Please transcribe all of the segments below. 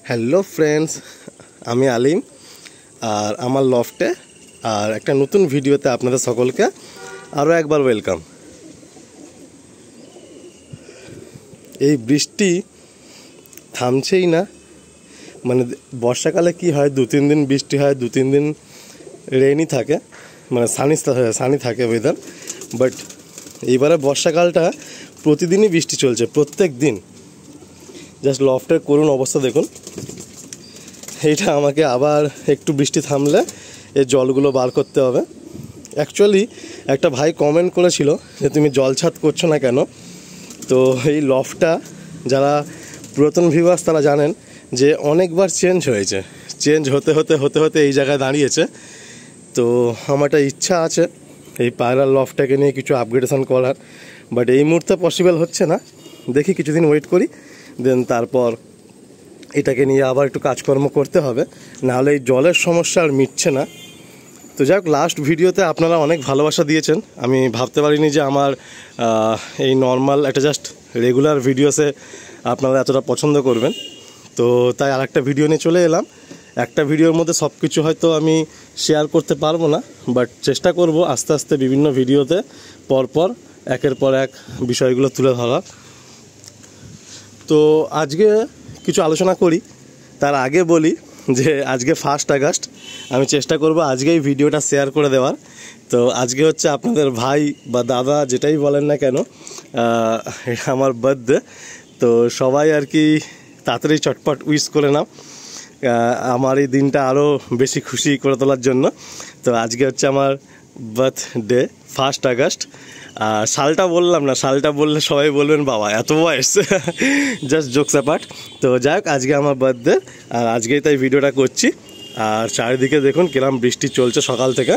Hello friends, আমি আলিম আর আমার লফটে আর একটা নতুন ভিডিওতে আপনাদের সকলকে আরও একবার ওয়েলকাম। এই বৃষ্টি থামছেই না। মানে বর্ষাকালে কি হয়, 2-3 দিন বৃষ্টি হয়, 2-3 দিন রেইনি থাকে, মানে সানি থাকে ওয়েদার। বাট এইবারে বর্ষাকালটা প্রতিদিনই বৃষ্টি চলছে, প্রত্যেক দিন। জাস্ট লফটের করুণ অবস্থা দেখুন। এইটা আমাকে আবার একটু বৃষ্টি থামলে এই জলগুলো বার করতে হবে। অ্যাকচুয়ালি একটা ভাই কমেন্ট করেছিল যে তুমি জল ছাদ করছো না কেন। তো এই লফটটা যারা পুরাতন ভিউয়ার্স তারা জানেন যে অনেকবার চেঞ্জ হয়েছে, চেঞ্জ হতে হতে হতে হতে এই জায়গায় দাঁড়িয়েছে। তো আমার একটা ইচ্ছা আছে এই পায়রার লফটটাকে নিয়ে কিছু আপগ্রেডেশন করার, বাট এই মুহূর্তে পসিবল হচ্ছে না। দেখি কিছুদিন ওয়েট করি, দেন তারপর এটাকে নিয়ে আবার একটু কাজকর্ম করতে হবে, নাহলে এই জলের সমস্যা আর মিটছে না। তো যাই হোক, লাস্ট ভিডিওতে আপনারা অনেক ভালোবাসা দিয়েছেন। আমি ভাবতে পারিনি যে আমার এই নর্মাল একটা জাস্ট রেগুলার ভিডিওসে আপনারা এতটা পছন্দ করবেন। তো তাই আর একটা ভিডিও নিয়ে চলে এলাম। একটা ভিডিওর মধ্যে সব কিছু হয়তো আমি শেয়ার করতে পারবো না, বাট চেষ্টা করব আস্তে আস্তে বিভিন্ন ভিডিওতে পরপর একের পর এক বিষয়গুলো তুলে ধরা। তো আজকে কিছু আলোচনা করি, তার আগে বলি যে আজকে 1 আগস্ট। আমি চেষ্টা করব আজকে এই ভিডিওটা শেয়ার করে দেওয়ার। তো আজকে হচ্ছে আপনাদের ভাই বা দাদা যেটাই বলেন না কেন, আমার বার্থডে। তো সবাই আর কি তাড়াতাড়ি চটপট উইশ করে নাও আমার এই দিনটা আরও বেশি খুশি করে তোলার জন্য। তো আজকে হচ্ছে আমার বার্থডে 1 আগস্ট। সালটা বললাম না, সালটা বললে সবাই বলবেন বাবা এত বয়স, জাস্ট জোকস অ্যাপার্ট। তো যাই হোক, আজকে আমার বার্থডে আর আজকেই তাই ভিডিওটা করছি। আর চারিদিকে দেখুন কিরম বৃষ্টি চলছে সকাল থেকে।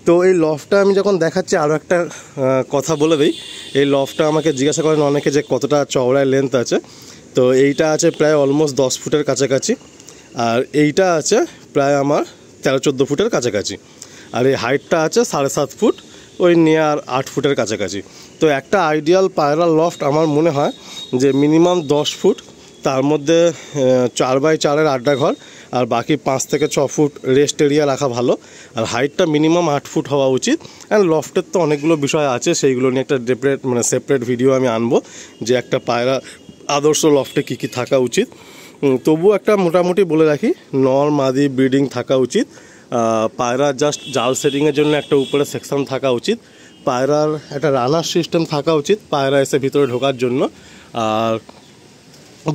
তো এই লফটটা আমি যখন দেখাচ্ছি, আরও একটা কথা বলে দিই। এই লফটটা আমাকে জিজ্ঞাসা করেন অনেকে যে কতটা চওড়ায় লেন্থ আছে। তো এইটা আছে প্রায় অলমোস্ট 10 ফুটের কাছাকাছি, আর এইটা আছে প্রায় আমার 13-14 ফুটের কাছাকাছি, আর এই হাইটটা আছে 7.5 ফুট, ওই নিয়ার 8 ফুটের কাছাকাছি। তো একটা আইডিয়াল পায়রা লফট আমার মনে হয় যে মিনিমাম 10 ফুট, তার মধ্যে 4x4-এর আড্ডাঘর, আর বাকি 5 থেকে 6 ফুট রেস্ট এরিয়া রাখা ভালো। আর হাইটটা মিনিমাম 8 ফুট হওয়া উচিত। অ্যান্ড লফটের তো অনেকগুলো বিষয় আছে, সেইগুলো নিয়ে একটা সেপারেট ভিডিও আমি আনবো, যে একটা পায়রা আদর্শ লফটে কী কী থাকা উচিত। তবুও একটা মোটামুটি বলে রাখি, নর্ম আদি ব্রিডিং থাকা উচিত। পায়রা জাস্ট জাল সেটিংয়ের জন্য একটা উপরে সেকশন থাকা উচিত। পায়রার একটা রানার সিস্টেম থাকা উচিত পায়রা এসে ভিতরে ঢোকার জন্য। আর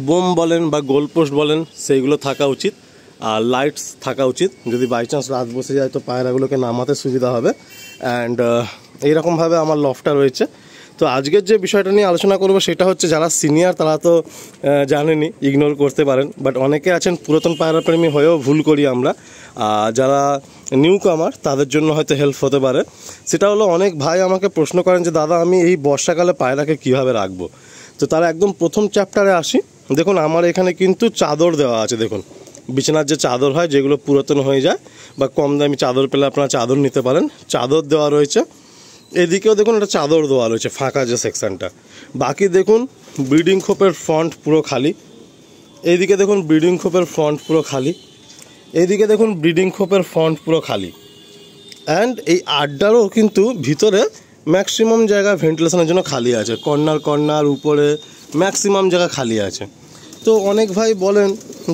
বোম বলেন বা গোলপোস্ট বলেন, সেইগুলো থাকা উচিত। আর লাইটস থাকা উচিত, যদি বাই চান্স রাত বসে যায় তো পায়রাগুলোকে নামাতে সুবিধা হবে। অ্যান্ড এইরকমভাবে আমার লফটটা রয়েছে। তো আজকের যে বিষয়টা নিয়ে আলোচনা করব সেটা হচ্ছে, যারা সিনিয়র তারা তো জানেনই, ইগনোর করতে পারেন, বাট অনেকে আছেন পুরাতন পায়রাপ্রেমী হয়েও ভুল করি আমরা। যারা নিউ কামার তাদের জন্য হয়তো হেল্প হতে পারে। সেটা হলো, অনেক ভাই আমাকে প্রশ্ন করেন যে দাদা আমি এই বর্ষাকালে পায়রাকে কীভাবে রাখবো। তো তারা একদম প্রথম চ্যাপ্টারে আসি। দেখুন আমার এখানে কিন্তু চাদর দেওয়া আছে। দেখুন বিছানার যে চাদর হয়, যেগুলো পুরাতন হয়ে যায় বা কম দামি চাদর পেলে আপনারা চাদর নিতে পারেন, চাদর দেওয়া রয়েছে। এদিকেও দেখুন একটা চাদর দেওয়া রয়েছে, ফাঁকা যে সেকশানটা। বাকি দেখুন ব্রিডিং খোপের ফ্রন্ট পুরো খালি। এইদিকে দেখুন ব্রিডিং খোপের ফ্রন্ট পুরো খালি। এইদিকে দেখুন ব্রিডিং খোপের ফ্রন্ট পুরো খালি। অ্যান্ড এই আড্ডারও কিন্তু ভিতরে ম্যাক্সিমাম জায়গা ভেন্টিলেশনের জন্য খালি আছে, কর্নার উপরে ম্যাক্সিমাম জায়গা খালি আছে। তো অনেক ভাই বলেন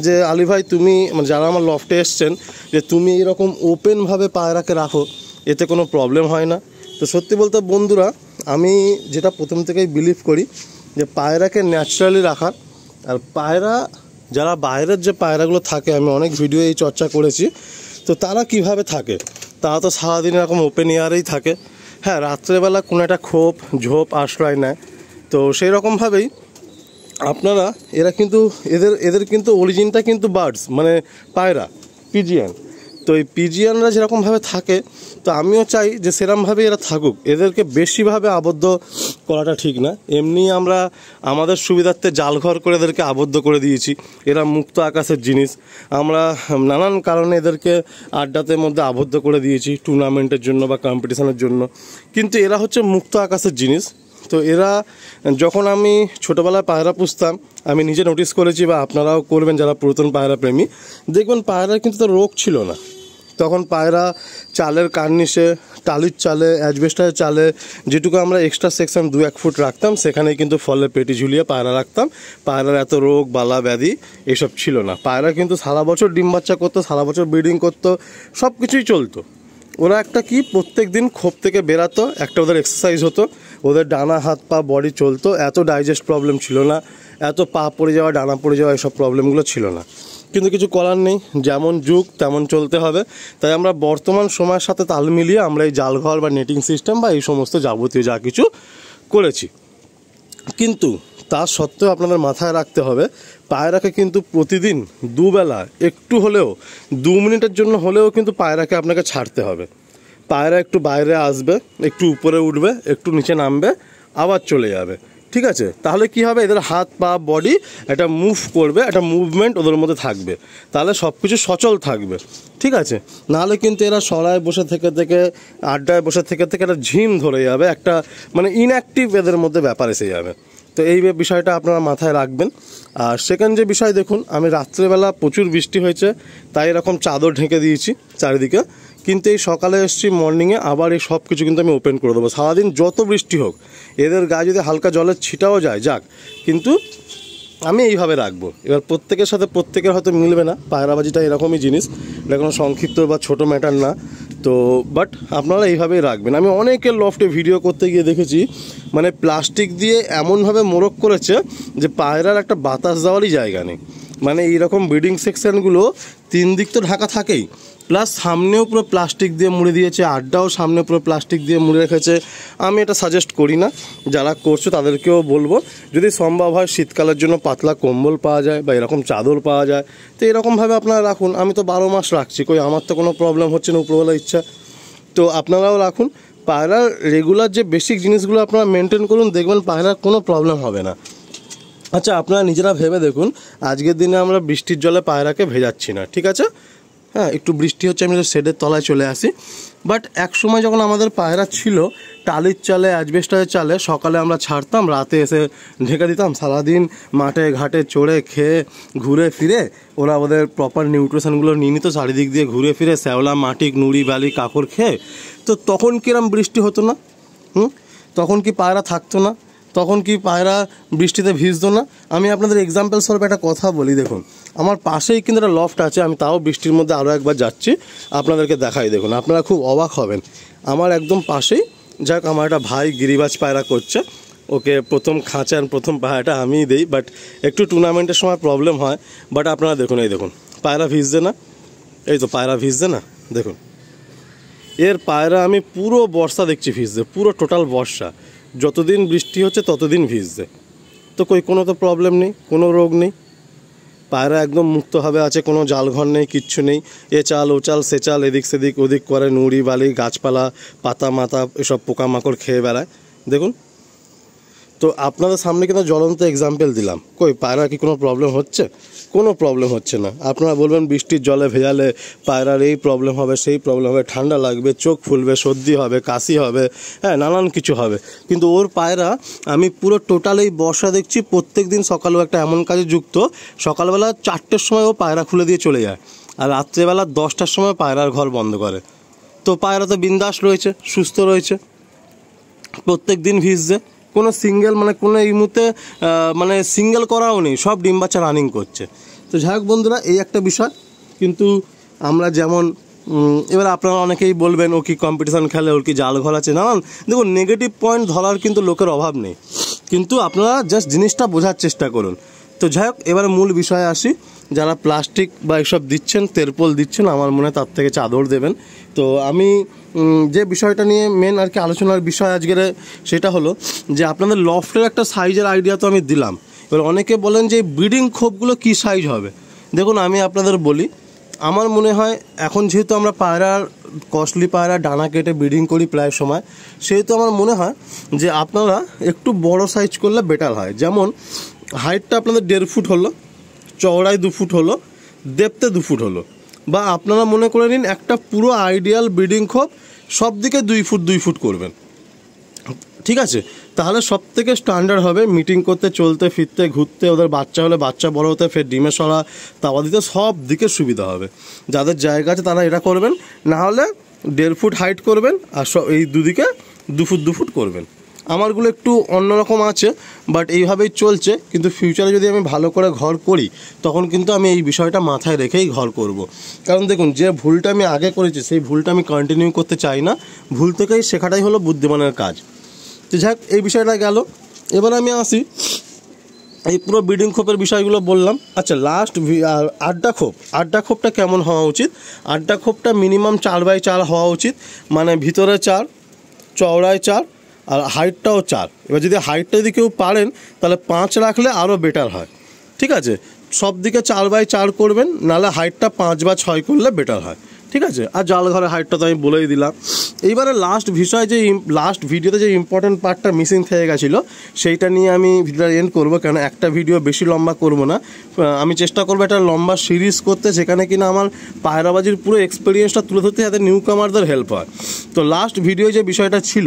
যে আলী ভাই তুমি, মানে যারা আমার লফটে এসছেন, যে তুমি এরকম ওপেনভাবে পায়রাকে রাখো, এতে কোনো প্রবলেম হয় না। তো সত্যি বলতে বন্ধুরা, আমি যেটা প্রথম থেকেই বিলিভ করি যে পায়রাকে ন্যাচারালি রাখার। আর পায়রা যারা বাইরের যে পায়রাগুলো থাকে, আমি অনেক ভিডিও এই চর্চা করেছি, তো তারা কিভাবে থাকে, তারা তো সারাদিন এরকম ওপেন এয়ারেই থাকে। হ্যাঁ, রাত্রেবেলা কোনো একটা খোপ ঝোপ আশ্রয় নেয়। তো সেই রকমভাবেই আপনারা, এরা কিন্তু এদের কিন্তু অরিজিনটা কিন্তু বার্ডস, মানে পায়রা পিজিয়ান। তো এই পিজিয়ানরা যেরকমভাবে থাকে, তো আমিও চাই যে সেরকমভাবে এরা থাকুক। এদেরকে বেশিভাবে আবদ্ধ করাটা ঠিক না। এমনি আমরা আমাদের সুবিধার্থে জালঘর করে এদেরকে আবদ্ধ করে দিয়েছি। এরা মুক্ত আকাশের জিনিস। আমরা নানান কারণে এদেরকে আড্ডাতে মধ্যে আবদ্ধ করে দিয়েছি, টুর্নামেন্টের জন্য বা কম্পিটিশনের জন্য। কিন্তু এরা হচ্ছে মুক্ত আকাশের জিনিস। তো এরা যখন আমি ছোটোবেলায় পায়রা পুষতাম আমি নিজে নোটিস করেছি, বা আপনারাও করবেন যারা পুরাতন পায়রা প্রেমী, দেখবেন পায়রার কিন্তু তো রোগ ছিল না। তখন পায়রা চালের কার্নিশে, টালির চালে, অ্যাজবেস্টারের চালে যেটুকু আমরা এক্সট্রা সেকশন 2-1 ফুট রাখতাম সেখানেই কিন্তু ফলের পেটি ঝুলিয়ে পায়রা রাখতাম। পায়রার এত রোগ বালা ব্যাধি এসব ছিল না। পায়রা কিন্তু সারা বছর ডিম বাচ্চা করতো, সারা বছর ব্রিডিং করতো, সব কিছুই চলতো। ওরা একটা কি প্রত্যেক দিন খোপ থেকে বেরাতো, একটা ওদের এক্সারসাইজ হতো, ওদের ডানা হাত পা বডি চলতো, এত ডাইজেস্ট প্রবলেম ছিল না, এত পা পড়ে যাওয়া ডানা পড়ে যাওয়া এসব প্রবলেমগুলো ছিল না। কিন্তু কিছু করার নেই, যেমন যুগ তেমন চলতে হবে। তাই আমরা বর্তমান সময়ের সাথে তাল মিলিয়ে আমরা এই জালঘর বা নেটিং সিস্টেম বা এই সমস্ত যাবতীয় যা কিছু করেছি। কিন্তু তা সত্ত্বেও আপনাদের মাথায় রাখতে হবে পায়রাকে কিন্তু প্রতিদিন দুবেলা একটু হলেও 2 মিনিটের জন্য হলেও কিন্তু পায়রাকে আপনাকে ছাড়তে হবে। পায়রা একটু বাইরে আসবে, একটু উপরে উঠবে, একটু নিচে নামবে, আবার চলে যাবে, ঠিক আছে? তাহলে কি হবে, এদের হাত পা বডি একটা মুভ করবে, একটা মুভমেন্ট ওদের মধ্যে থাকবে, তাহলে সব কিছু সচল থাকবে, ঠিক আছে? নাহলে কিন্তু এরা সরায় বসে থেকে আড্ডায় বসে থেকে একটা ঝিম ধরে যাবে, একটা মানে ইনঅ্যাক্টিভ এদের মধ্যে ব্যাপার এসে যাবে। তো এই বিষয়টা আপনারা মাথায় রাখবেন। আর সেকেন্ড যে বিষয় দেখুন, আমি রাত্রেবেলা প্রচুর বৃষ্টি হয়েছে তাই এরকম চাদর ঢেকে দিয়েছি চারিদিকে, কিন্তু এই সকালে এসেছি মর্নিংয়ে আবার এই সব কিছু কিন্তু আমি ওপেন করে দেবো। সারাদিন যত বৃষ্টি হোক এদের গায়ে যদি হালকা জলের ছিটাও যায় যাক, কিন্তু আমি এইভাবে রাখবো। এবার প্রত্যেকের সাথে প্রত্যেকের হয়তো মিলবে না, পায়রাবাজিটা এরকমই জিনিস, এটা কোনো সংক্ষিপ্ত বা ছোটো ম্যাটার না। তো বাট আপনারা এইভাবেই রাখবেন। আমি অনেকের লফটে ভিডিও করতে গিয়ে দেখেছি মানে প্লাস্টিক দিয়ে এমনভাবে মোড়ক করেছে যে পায়রার একটা বাতাস যাওয়ারই জায়গা নেই। মানে এইরকম ব্রিডিং সেকশনগুলো 3 দিক তো ঢাকা থাকেই, প্লাস সামনেও পুরো প্লাস্টিক দিয়ে মুড়ে দিয়েছে, আড্ডাও সামনে পুরো প্লাস্টিক দিয়ে মুড়ে রেখেছে। আমি এটা সাজেস্ট করি না, যারা করছো তাদেরকেও বলবো যদি সম্ভব হয় শীতকালের জন্য পাতলা কম্বল পাওয়া যায় বা এরকম চাদর পাওয়া যায় তো এরকমভাবে আপনারা রাখুন। আমি তো 12 মাস রাখছি, কই আমার তো কোনো প্রবলেম হচ্ছে না, উপরওয়ালা ইচ্ছা। তো আপনারাও রাখুন। পায়রার রেগুলার যে বেসিক জিনিসগুলো আপনারা মেনটেন করুন, দেখবেন পায়রার কোনো প্রবলেম হবে না। আচ্ছা, আপনারা নিজেরা ভেবে দেখুন, আজকের দিনে আমরা বৃষ্টির জলে পায়রাকে ভেজাচ্ছি না, ঠিক আছে? হ্যাঁ, একটু বৃষ্টি হচ্ছে, আমি শেডের তলায় চলে আসি। বাট এক সময় যখন আমাদের পায়রা ছিল টালির চালে, অ্যাজবেস্টারের চালে, সকালে আমরা ছাড়তাম, রাতে এসে ঢেকে দিতাম। সারাদিন মাঠে ঘাটে চড়ে খেয়ে ঘুরে ফিরে ওরা ওদের প্রপার নিউট্রিশনগুলো নিয়ে নিত, চারিদিক দিয়ে ঘুরে ফিরে শ্যাওলা মাটি নুড়ি বালি কাকড় খেয়ে। তো তখন কিরম বৃষ্টি হতো না? তখন কি পায়রা থাকতো না? তখন কি পায়রা বৃষ্টিতে ভিজতো না? আমি আপনাদের এক্সাম্পল স্বরূপ একটা কথা বলি, দেখুন আমার পাশেই কিন্তু একটা লফট আছে, আমি তাও বৃষ্টির মধ্যে আরও একবার যাচ্ছি, আপনাদেরকে দেখাই, দেখুন আপনারা খুব অবাক হবেন। আমার একদম পাশেই, যাক আমার একটা ভাই গিরিবাজ পায়রা করছে, ওকে প্রথম খাঁচার প্রথম পায়রাটা আমিই দিই, বাট একটু টুর্নামেন্টের সময় প্রবলেম হয়। বাট আপনারা দেখুন, এই দেখুন পায়রা ভিজছে না? এই তো পায়রা ভিজছে না, দেখুন এর পায়রা আমি পুরো বর্ষা দেখছি ভিজছে, পুরো টোটাল বর্ষা, যতদিন বৃষ্টি হচ্ছে ততদিন ভিজছে। তো কোনো তো প্রবলেম নেই, কোনো রোগ নেই, পায়রা একদম মুক্তভাবে আছে, কোনো জালঘর নেই, কিচ্ছু নেই। এ চাল ও চাল সে চাল এদিক সেদিক ওদিক করে, নুড়ি বালি গাছপালা পাতা মাথা এসব পোকামাকড় খেয়ে বেড়ায়, দেখুন। তো আপনাদের সামনে কিন্তু জ্বলন্ত এক্সাম্পল দিলাম, পায়রা কি কোনো প্রবলেম হচ্ছে? কোনো প্রবলেম হচ্ছে না। আপনারা বলবেন বৃষ্টির জলে ভেজালে পায়রার এই প্রবলেম হবে, সেই প্রবলেম হবে, ঠান্ডা লাগবে, চোখ ফুলবে, সর্দি হবে, কাশি হবে, হ্যাঁ নানান কিছু হবে। কিন্তু ওর পায়রা আমি পুরো টোটাল এই বর্ষা দেখছি প্রত্যেক দিন সকালেও একটা এমন কাজে যুক্ত, সকালবেলা 4টের সময় ও পায়রা খুলে দিয়ে চলে যায়, আর রাত্রেবেলা 10টার সময় পায়রার ঘর বন্ধ করে। তো পায়রা তো বিন্দাস রয়েছে, সুস্থ রয়েছে, প্রত্যেক দিন ভিজছে, কোনো সিঙ্গেল কোনো এই মুহূর্তে সিঙ্গেল করাও নেই, সব ডিম বাচ্চা রানিং করছে। তো যাই হোক বন্ধুরা, এই একটা বিষয়। কিন্তু আমরা যেমন এবার আপনারা অনেকেই বলবেন ও কি কম্পিটিশান খেলে, ওর কি জাল ঘর আছে, নানান দেখুন নেগেটিভ পয়েন্ট ধরার কিন্তু লোকের অভাব নেই, কিন্তু আপনারা জাস্ট জিনিসটা বোঝার চেষ্টা করুন। তো যাই হোক, এবার মূল বিষয়ে আসি। যারা প্লাস্টিক বা এইসব দিচ্ছেন, তেরপোল দিচ্ছেন, আমার মনে হয় তার থেকে চাদর দেবেন। তো আমি যে বিষয়টা নিয়ে মেন আর কি আলোচনার বিষয় আজকের, সেটা হলো যে আপনাদের লফটের একটা সাইজের আইডিয়া তো আমি দিলাম। এবার অনেকে বলেন যে ব্রিডিং খোপগুলো কী সাইজ হবে। দেখুন আমি আপনাদের বলি, আমার মনে হয় এখন যেহেতু আমরা পায়রার কস্টলি পায়রা ডানা কেটে ব্রিডিং করি প্রায় সময়, সেহেতু আমার মনে হয় যে আপনারা একটু বড় সাইজ করলে বেটার হয়। যেমন হাইটটা আপনাদের 1.5 ফুট হলো, চওড়ায় 2 ফুট হলো, ডেপথে 2 ফুট হলো, বা আপনারা মনে করে নিন একটা পুরো আইডিয়াল ব্রিডিং খোপ সব দিকে 2 ফুট 2 ফুট করবেন, ঠিক আছে, তাহলে সব থেকে স্ট্যান্ডার্ড হবে। মিটিং করতে, চলতে ফিরতে, ঘুরতে, ওদের বাচ্চা হলে বাচ্চা বড় হতে, ফের ডিমে সরা, তাওয়া দিতে, সব দিকে সুবিধা হবে। যাদের জায়গা আছে তারা এটা করবেন, না হলে 1.5 ফুট হাইট করবেন আর এই দুদিকে 2 ফুট 2 ফুট করবেন। আমারগুলো একটু অন্যরকম আছে, বাট এইভাবেই চলছে। কিন্তু ফিউচারে যদি আমি ভালো করে ঘর করি তখন কিন্তু আমি এই বিষয়টা মাথায় রেখেই ঘর করব। কারণ দেখুন, যে ভুলটা আমি আগে করেছি সেই ভুলটা আমি কন্টিনিউ করতে চাই না। ভুল থেকেই শেখাটাই হলো বুদ্ধিমানের কাজ। তো যাক, এই বিষয়টা গেল। এবার আমি আসি, এই পুরো ব্রিডিং খোপের বিষয়গুলো বললাম। আচ্ছা, লাস্ট আড্ডা খোপটা কেমন হওয়া উচিত? আড্ডা খোপটা মিনিমাম 4x4 হওয়া উচিত, মানে ভিতরে 4, চওড়ায় 4 আর হাইটটাও 4। এবার যদি হাইটটা যদি কেউ পারেন তাহলে 5 রাখলে আরও বেটার হয়। ঠিক আছে, সব দিকে 4x4 করবেন, নাহলে হাইটটা 5 বা 6 করলে বেটার হয়। ঠিক আছে, আর জাল ঘরের হাইটটা তো আমি বলেই দিলাম। এইবারে লাস্ট ভিডিওতে যে ইম্পর্টেন্ট পার্টটা মিসিং থেকে গেছিলো সেইটা নিয়ে আমি ভিডিওটা এন্ড করবো, কেন একটা ভিডিও বেশি লম্বা করব না। আমি চেষ্টা করবো একটা লম্বা সিরিজ করতে, যেখানে কিনা আমার পায়রাবাজির পুরো এক্সপিরিয়েন্সটা তুলে ধরতে যাতে নিউ কামারদের হেল্প হয়। তো লাস্ট ভিডিও যে বিষয়টা ছিল,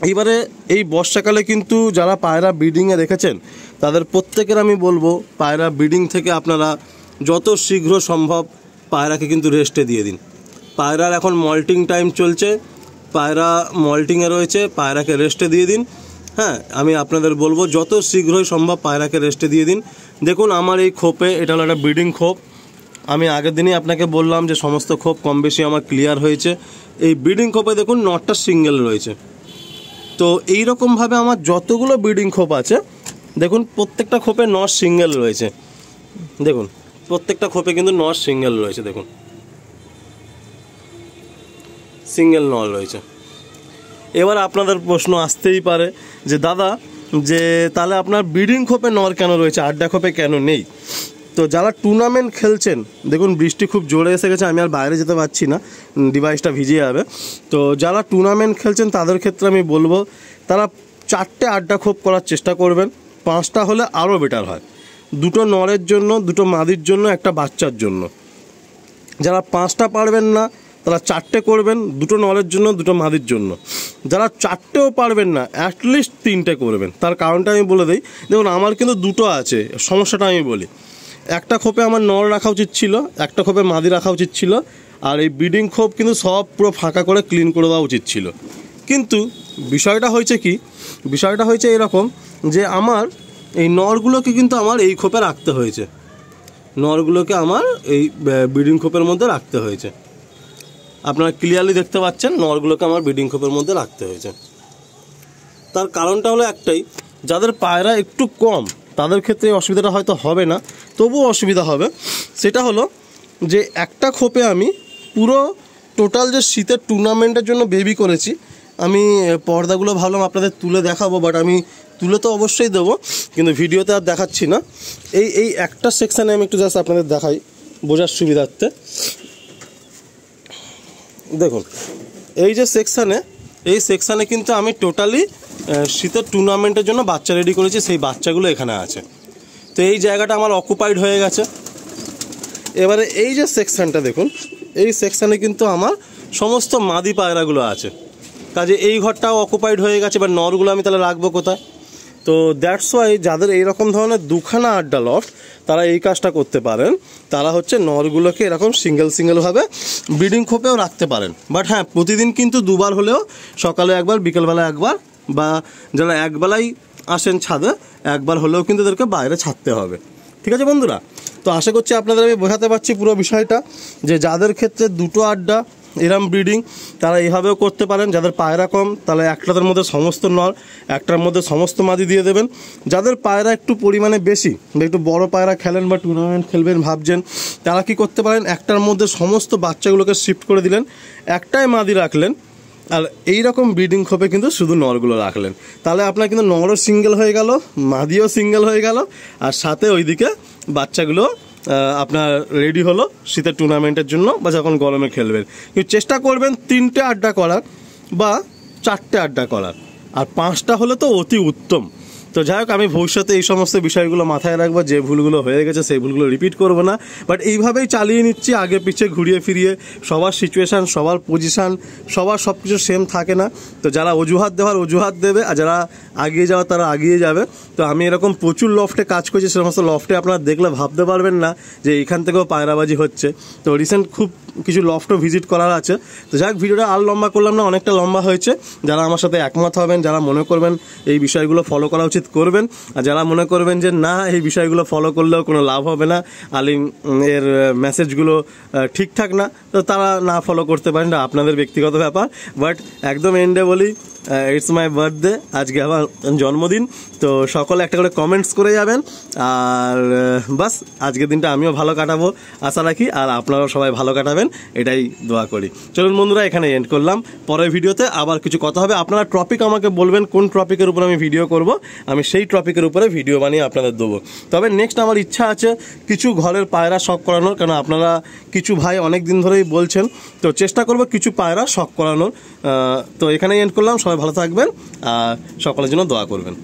এইবারে এই বর্ষাকালে কিন্তু যারা পায়রা ব্রিডিংয়ে রেখেছেন তাদের প্রত্যেকের আমি বলবো, পায়রা ব্রিডিং থেকে আপনারা যত শীঘ্র সম্ভব পায়রাকে কিন্তু রেস্টে দিয়ে দিন। পায়রার এখন মল্টিং টাইম চলছে, পায়রা মল্টিংয়ে রয়েছে, পায়রাকে রেস্টে দিয়ে দিন। হ্যাঁ, আমি আপনাদের বলবো যত শীঘ্রই সম্ভব পায়রাকে রেস্টে দিয়ে দিন। দেখুন, আমার এই খোপে, এটা হলো একটা ব্রিডিং খোপ। আমি আগের দিনই আপনাকে বললাম যে সমস্ত খোপ কম বেশি আমার ক্লিয়ার হয়েছে। এই ব্রিডিং খোপে দেখুন নটটা সিঙ্গেল রয়েছে। তো এইরকমভাবে আমার যতগুলো ব্রিডিং খোপ আছে দেখুন, প্রত্যেকটা খোপে নট সিঙ্গেল রয়েছে। দেখুন, প্রত্যেকটা খোপে কিন্তু নট সিঙ্গেল রয়েছে। দেখুন, সিঙ্গেল নট রয়েছে। এবার আপনাদের প্রশ্ন আসতেই পারে যে দাদা, যে তাহলে আপনার ব্রিডিং খোপে নর কেন রয়েছে, আড্ডা খোপে কেন নেই? তো যারা টুর্নামেন্ট খেলছেন, দেখুন বৃষ্টি খুব জোরে এসে গেছে, আমি আর বাইরে যেতে পারছি না, ডিভাইসটা ভিজে যাবে। তো যারা টুর্নামেন্ট খেলছেন তাদের ক্ষেত্রে আমি বলবো তারা 4টে আড্ডা খোপ করার চেষ্টা করবেন। 5টা হলে আরও বেটার হয়, 2টো নরের জন্য, 2টো মাদির জন্য, একটা বাচ্চার জন্য। যারা 5টা পারবেন না তারা 4টে করবেন, 2টো নরের জন্য, 2টো মাদির জন্য। যারা 4টেও পারবেন না অ্যাটলিস্ট 3টে করবেন। তার কারণটা আমি বলে দিই। দেখুন, আমার কিন্তু 2টো আছে, সমস্যাটা আমি বলি। একটা খোপে আমার নর রাখা উচিত ছিল, একটা খোপে মাদি রাখা উচিত ছিল, আর এই ব্রিডিং খোপ কিন্তু সব পুরো ফাঁকা করে ক্লিন করে দেওয়া উচিত ছিল। কিন্তু বিষয়টা হয়েছে এরকম যে আমার এই নরগুলোকে কিন্তু আমার এই খোপে রাখতে হয়েছে। নরগুলোকে আমার এই ব্রিডিং খোপের মধ্যে রাখতে হয়েছে। আপনারা ক্লিয়ারলি দেখতে পাচ্ছেন, নরগুলোকে আমার ব্রিডিং খোপের মধ্যে রাখতে হয়েছে। তার কারণটা হলো একটাই, যাদের পায়রা একটু কম তাদের ক্ষেত্রে অসুবিধাটা হয়তো হবে না, তবুও অসুবিধা হবে। সেটা হলো যে একটা খোপে আমি পুরো টোটাল যে শীতের টুর্নামেন্টের জন্য বেবি করেছি, আমি পর্দাগুলো ভাবলাম আপনাদের তুলে দেখাবো, বাট আমি তুলে তো অবশ্যই দেবো, কিন্তু ভিডিওতে আর দেখাচ্ছি না। এই একটা সেকশানে আমি একটু জাস্ট আপনাদের দেখাই বোঝার সুবিধার্থে। দেখুন, এই যে সেকশানে কিন্তু আমি টোটালি শীতের টুর্নামেন্টের জন্য বাচ্চা রেডি করেছি, সেই বাচ্চাগুলো এখানে আছে। তো এই জায়গাটা আমার অকুপাইড হয়ে গেছে। এবারে এই যে সেকশানটা দেখুন, এই সেকশানে কিন্তু আমার সমস্ত মাদি পায়রাগুলো আছে, কাজে এই ঘরটাও অকুপাইড হয়ে গেছে। এবার নরগুলো আমি তাহলে রাখবো কোথায়? তো দ্যাটস ওয়াই যাদের এইরকম ধরনের 2খানা আড্ডা লফট, তারা এই কাজটা করতে পারেন। তারা হচ্ছে নরগুলোকে এরকম সিঙ্গেলভাবে ব্রিডিং খোপেও রাখতে পারেন। বাট হ্যাঁ, প্রতিদিন কিন্তু 2বার হলেও, সকালে একবার, বিকেলবেলা একবার, বা যারা একবেলাই আসেন ছাদে, একবার হলেও কিন্তু এদেরকে বাইরে ছাড়তে হবে। ঠিক আছে বন্ধুরা? তো আশা করছি আপনাদের আমি বোঝাতে পারছি পুরো বিষয়টা, যে যাদের ক্ষেত্রে 2টো আড্ডা এরম ব্রিডিং তারা এইভাবেও করতে পারেন। যাদের পায়রা কম তাহলে একটাদের মধ্যে সমস্ত নর, একটার মধ্যে সমস্ত মাদি দিয়ে দেবেন। যাদের পায়রা একটু পরিমাণে বেশি, বা একটু বড় পায়রা খেলেন বা টুর্নামেন্ট খেলবেন ভাবছেন, তারা কি করতে পারেন, একটার মধ্যে সমস্ত বাচ্চাগুলোকে শিফট করে দিলেন, একটাই মাদি রাখলেন, আর এইরকম ব্রিডিং খোপে কিন্তু শুধু নরগুলো রাখলেন। তাহলে আপনার কিন্তু নরও সিঙ্গেল হয়ে গেল, মাদিও সিঙ্গেল হয়ে গেল, আর সাথে ওইদিকে বাচ্চাগুলো আপনার রেডি হলো শীতের টুর্নামেন্টের জন্য বা যখন গরমে খেলবেন। কিন্তু চেষ্টা করবেন 3টে আড্ডা করার বা 4টে আড্ডা করার, আর 5টা হলে তো অতি উত্তম। তো তো যাই হোক, আমি ভবিষ্যতে এই সমস্ত বিষয়গুলো মাথায় রাখবো, যে ভুলগুলো হয়ে গেছে সেই ভুলগুলো রিপিট করবো না। বাট এইভাবেই চালিয়ে নিচ্ছি, আগে পিছে ঘুরিয়ে ফিরিয়ে। সবার সিচুয়েশান, সবার পজিশান, সবার সব কিছু সেম থাকে না। তো যারা অজুহাত দেওয়ার অজুহাত দেবে, আর যারা আগিয়ে যাওয়ার তারা আগিয়ে যাবে। তো আমি এরকম প্রচুর লফটে কাজ করছি, সে সমস্ত লফটে আপনারা দেখলে ভাবতে পারবেন না যে এখান থেকেও পায়রাবাজি হচ্ছে। তো রিসেন্ট খুব কিছু লফটও ভিজিট করার আছে। তো যাই হোক, ভিডিওটা আর লম্বা করলাম না, অনেকটা লম্বা হয়েছে। যারা আমার সাথে একমত হবেন, যারা মনে করবেন এই বিষয়গুলো ফলো করা উচিত করবেন, আর যারা মনে করবেন যে না এই বিষয়গুলো ফলো করলেও কোনো লাভ হবে না, আলিম এর মেসেজগুলো ঠিকঠাক না, তো তারা না ফলো করতে পারেন, না আপনাদের ব্যক্তিগত ব্যাপার। বাট একদম এন্ডে বলি, ইটস মাই বার্থডে, আজকে আমার জন্মদিন। তো সকলে একটা করে কমেন্টস করে যাবেন, আর বাস আজকের দিনটা আমিও ভালো কাটাবো আশা রাখি, আর আপনারাও সবাই ভালো কাটাবেন এটাই দোয়া করি। চলুন বন্ধুরা, এখানে এন্ড করলাম। পরের ভিডিওতে আবার কিছু কথা হবে। আপনারা টপিক আমাকে বলবেন কোন টপিকের উপর আমি ভিডিও করব, আমি সেই টপিকের উপরে ভিডিও বানিয়ে আপনাদের দেবো। তবে নেক্সট আমার ইচ্ছা আছে কিছু ঘরের পায়রা শখ করানোর, কারণ আপনারা কিছু ভাই অনেক দিন ধরেই বলছেন, তো চেষ্টা করব কিছু পায়রা শখ করানোর। তো এখানেই এন্ড করলাম। সবাই ভালো থাকবেন আর সকলের জন্য দোয়া করবেন।